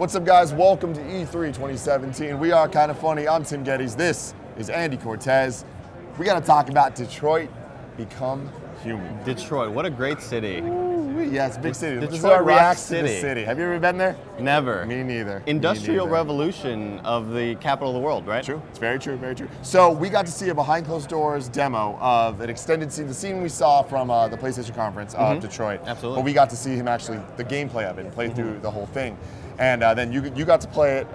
What's up, guys? Welcome to E3 2017. We are kind of funny. I'm Tim Gettys. This is Andy Cortez. We got to talk about Detroit Become Human. Detroit, what a great city. Ooh, yeah, it's a big city. Detroit This is our reaction to the City. city. Have you ever been there? Never. Me neither. Industrial Me neither. revolution of the capital of the world, right? True. It's very true, very true. So we got to see a behind closed doors demo of an extended scene, the scene we saw from the PlayStation conference of Detroit. Absolutely. But we got to see him actually, the gameplay of it, and play through the whole thing. And then you got to play it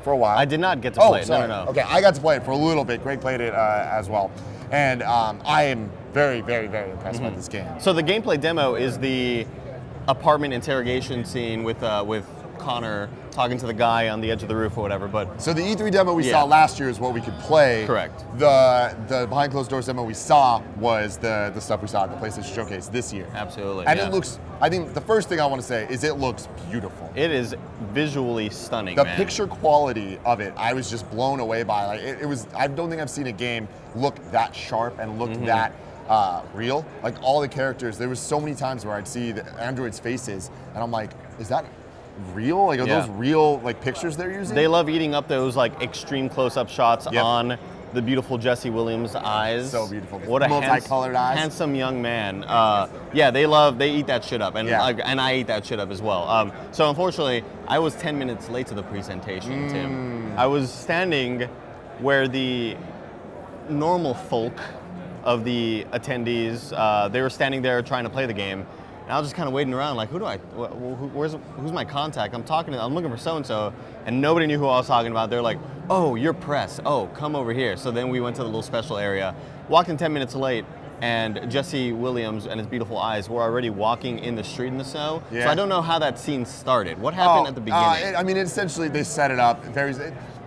for a while. I did not get to play it. Sorry. No. Okay, I got to play it for a little bit. Greg played it as well. And I am very, very, very impressed by this game. So the gameplay demo is the apartment interrogation scene with Connor talking to the guy on the edge of the roof or whatever. But so the E3 demo we saw last year is what we could play. Correct. The behind closed doors demo we saw was the stuff we saw at the PlayStation Showcase this year. Absolutely. And it looks, I think the first thing I want to say is it looks beautiful. It is visually stunning, The man. picture quality of it, I was just blown away by. Like it was, I don't think I've seen a game look that sharp and look that real. Like all the characters, there was so many times where I'd see the androids' faces, and I'm like, is that real? Like, are those real like pictures they're using? They love eating up those like extreme close-up shots on the beautiful Jesse Williams' eyes. So beautiful. What a multicolored eyes. Handsome young man. Yeah, they eat that shit up, and and I eat that shit up as well. So unfortunately, I was 10 minutes late to the presentation, Tim. I was standing where the normal folk of the attendees, they were standing there trying to play the game. And I was just kind of waiting around, like, who's my contact? I'm looking for so-and-so, and nobody knew who I was talking about. They're like, oh, you're press. Oh, come over here. So then we went to the little special area, walked in 10 minutes late, and Jesse Williams and his beautiful eyes were already walking in the street in the snow. Yeah. So I don't know how that scene started. What happened at the beginning? I mean, essentially, they set it up.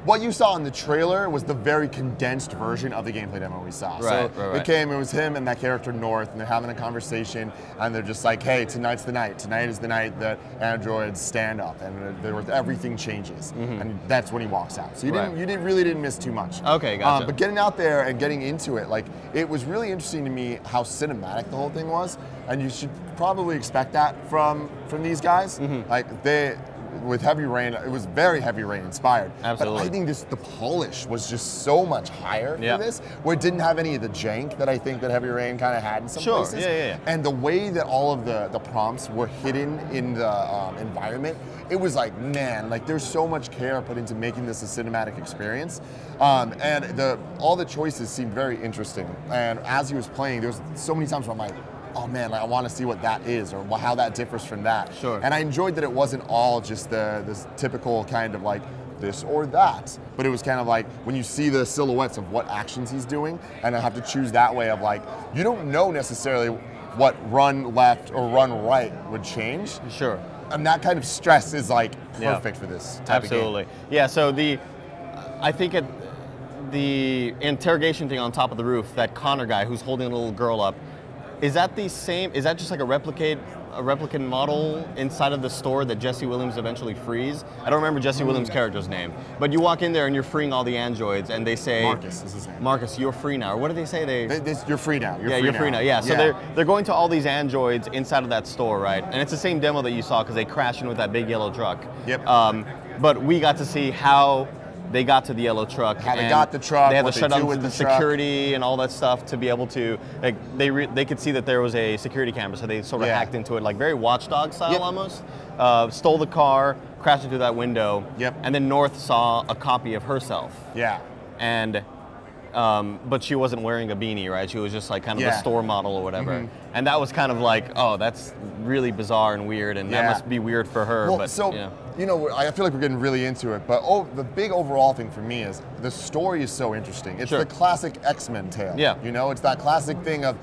What you saw in the trailer was the very condensed version of the gameplay demo we saw. Right, so it was him and that character North, and they're having a conversation, and they're just like, hey, tonight's the night. Tonight is the night that androids stand up, and everything changes. And that's when he walks out. So you really didn't miss too much. Okay, gotcha. But getting out there and getting into it, like, it was really interesting to me how cinematic the whole thing was, and you should probably expect that from these guys. Like, with Heavy Rain, it was very Heavy Rain inspired. Absolutely. But I think the polish was just so much higher for this, where it didn't have any of the jank that I think that Heavy Rain kind of had in some places. Yeah. And the way that all of the prompts were hidden in the environment, it was like, man, like there's so much care put into making this a cinematic experience. And all the choices seemed very interesting. And as he was playing, there was so many times where I'm like, oh man, I want to see what that is, or how that differs from that. Sure. And I enjoyed that it wasn't all just this typical kind of like this or that, but it was kind of like when you see the silhouettes of what actions he's doing, and I have to choose that way of like, you don't know necessarily what run left or run right would change. Sure. And that kind of stress is like perfect for this type of game. Absolutely. Yeah, so I think the interrogation thing on top of the roof, that Connor guy who's holding a little girl up, is that the same? Is that just like a replicant model inside of the store that Jesse Williams eventually frees? I don't remember Jesse Williams' character's name, but you walk in there and you're freeing all the androids, and they say, Marcus is his name. Marcus, you're free now. Or what do they say? You're free now. You're free now. Yeah. So they're going to all these androids inside of that store, right? And it's the same demo that you saw because they crashed in with that big yellow truck. Yep. But we got to see how they got to the yellow truck. How they got the truck, They had what to they shut do down with the the truck. security and all that stuff to be able to, like, they could see that there was a security camera, so they sort of hacked into it, like very Watchdog style almost. Stole the car, crashed into that window. Yep. And then North saw a copy of herself. Yeah. And but she wasn't wearing a beanie, right? She was just like kind of a store model or whatever. And that was kind of like, oh, that's really bizarre and weird, and that must be weird for her. Well, but so, you know, I feel like we're getting really into it, but the big overall thing for me is the story is so interesting. It's the classic X-Men tale. Yeah. You know, it's that classic thing of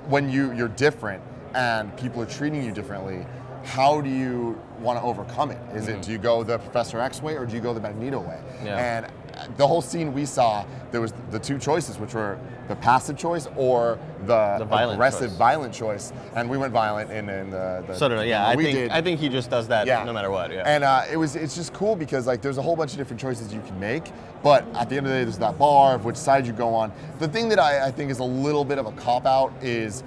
when you're different and people are treating you differently, how do you want to overcome it? Is it, do you go the Professor X way, or do you go the Magneto way? Yeah. And the whole scene we saw, there was the two choices, which were the passive choice or the aggressive, violent choice. And we went violent in the so did I. Yeah, I think he just does that no matter what. Yeah. And it's just cool because like there's a whole bunch of different choices you can make, but at the end of the day, there's that bar of which side you go on. The thing that I think is a little bit of a cop out is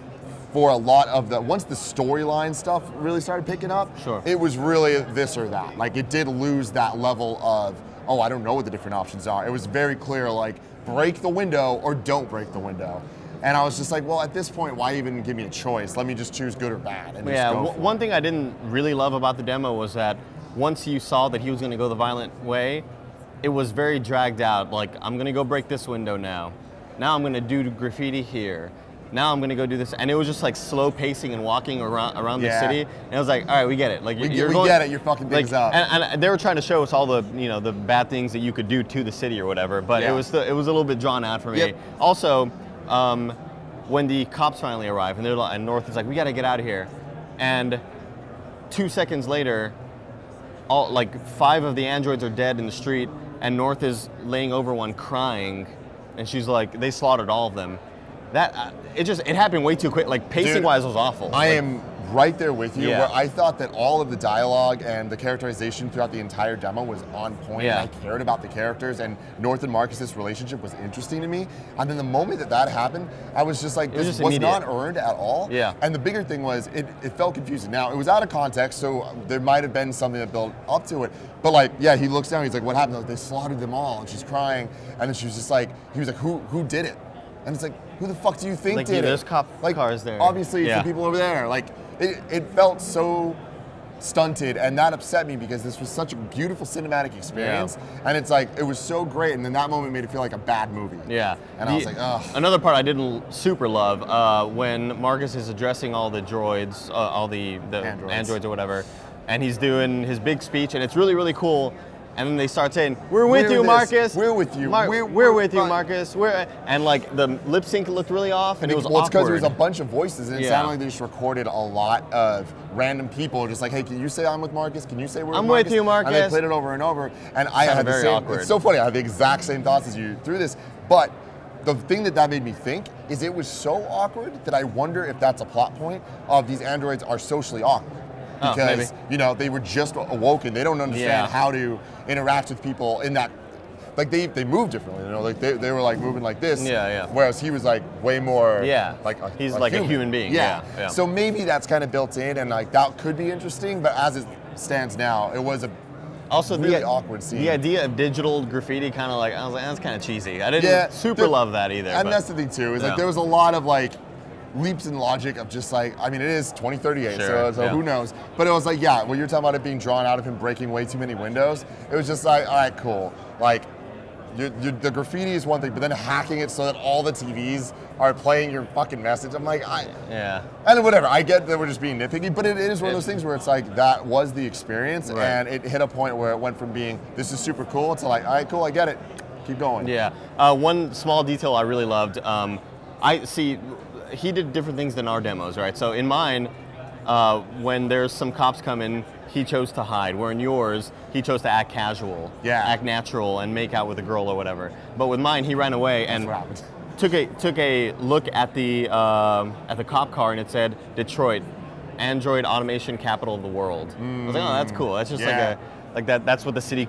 for a lot of once the storyline stuff really started picking up, sure, it was really this or that. Like it did lose that level of, oh, I don't know what the different options are. It was very clear, like break the window or don't break the window. And I was just like, well, at this point, why even give me a choice? Let me just choose good or bad. And yeah, just go one thing I didn't really love about the demo was that once you saw that he was going to go the violent way, it was very dragged out. Like, I'm going to go break this window now. Now I'm going to do graffiti here. Now I'm going to go do this. And it was just like slow pacing and walking around the city. And I was like, all right, we get it. Like, we get it. You're fucking things up. And they were trying to show us all the, the bad things that you could do to the city or whatever. But it was a little bit drawn out for me. Yep. Also, when the cops finally arrive and and North is like, we got to get out of here. And 2 seconds later, like 5 of the androids are dead in the street, and North is laying over one crying, and she's like, they slaughtered all of them. That it happened way too quick. Like pacing wise was awful. I am right there with you. Yeah. Where I thought that all of the dialogue and the characterization throughout the entire demo was on point. Yeah. And I cared about the characters, and North and Marcus's relationship was interesting to me. And then the moment that happened, I was just like, this was not earned at all. Yeah. And the bigger thing was it felt confusing. Now it was out of context, so there might have been something that built up to it. But like, yeah, he looks down, he's like, what happened? Like, they slaughtered them all, and she's crying, and then she was just like, he was like, who did it? And it's like, who the fuck do you think did it? There's cars there. Obviously, it's the people over there. Like, it felt so stunted, and that upset me because this was such a beautiful cinematic experience, and it's like, it was so great, and then that moment made it feel like a bad movie. Yeah. And I was like, ugh. Another part I didn't super love, when Marcus is addressing all the droids, all the androids or whatever, and he's doing his big speech, and it's really, really cool. And then they start saying, "We're with you, Marcus. We're with you. We're with you, Marcus. And like the lip sync looked really off, and it was awkward. Well, it's because there was a bunch of voices, and it sounded like they just recorded a lot of random people, just like, "Hey, can you say I'm with Marcus? Can you say we're with Marcus?" with you, Marcus. And they played it over and over, and I had the same. Awkward. It's so funny. I had the exact same thoughts as you through this, but the thing that made me think is it was so awkward that I wonder if that's a plot point of these androids are socially awkward. Because, they were just awoken. They don't understand how to interact with people in that, like they move differently, like they were like moving like this. Whereas he was like way more like he's like a human being. Yeah. So maybe that's kind of built in, and like that could be interesting, but as it stands now, it was a really awkward scene. The idea of digital graffiti I was like, that's kind of cheesy. I didn't super love that either. And that's the thing too, is like there was a lot of like leaps in logic of just like, I mean, it is 2038, so who knows? But it was like, when you're talking about it being drawn out of him breaking way too many windows, it was just like, all right, cool. Like, the graffiti is one thing, but then hacking it so that all the TVs are playing your fucking message, I'm like, and whatever, I get that we're just being nitpicky, but it is one of those things where it's like, that was the experience, and it hit a point where it went from being, this is super cool, to like, all right, cool, I get it, keep going. Yeah, one small detail I really loved, he did different things than our demos, right? So in mine, when there's some cops coming, he chose to hide. Where in yours, he chose to act casual, act natural, and make out with a girl or whatever. But with mine, he ran away and took a look at the cop car, and it said Detroit, Android Automation Capital of the World. I was like, oh, that's cool. That's just like that. That's what the city,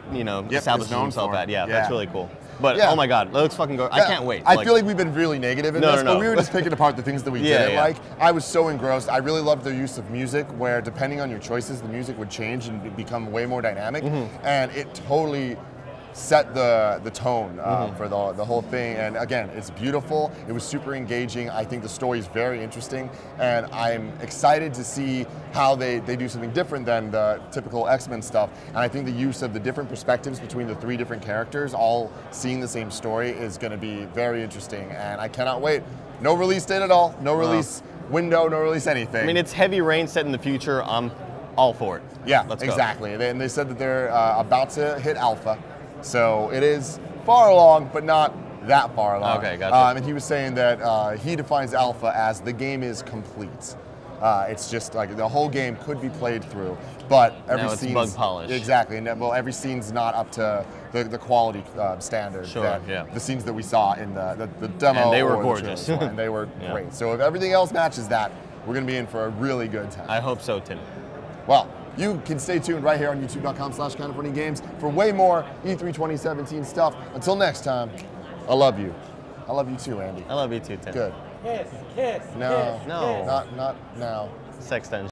establishes himself at. Yeah, that's really cool. But oh my God, it looks fucking good. I can't wait. I feel like we've been really negative in this, but we were just picking apart the things that we didn't like. I was so engrossed. I really loved the use of music, where depending on your choices, the music would change and become way more dynamic, and it totally set the tone for the whole thing. And again, it's beautiful. It was super engaging. I think the story is very interesting, and I'm excited to see how they do something different than the typical X-Men stuff. And I think the use of the different perspectives between the 3 different characters all seeing the same story is going to be very interesting, and I cannot wait. No release date at all, no release window, no release anything. I mean, it's Heavy Rain set in the future. I'm all for it. Yeah, exactly. And they said that they're about to hit alpha. So it is far along, but not that far along. Okay, gotcha. And he was saying that he defines alpha as the game is complete. It's just like the whole game could be played through, but every scene bug polish. Exactly, and every scene's not up to the quality standard. The scenes that we saw in the demo, and they were gorgeous, and they were great. So if everything else matches that, we're going to be in for a really good time. I hope so, Tim. Well, you can stay tuned right here on youtube.com/kindoffunnygames for way more E3 2017 stuff. Until next time, I love you. I love you too, Andy. I love you too, Tim. Good. Kiss. No. No. Not now. Sexton.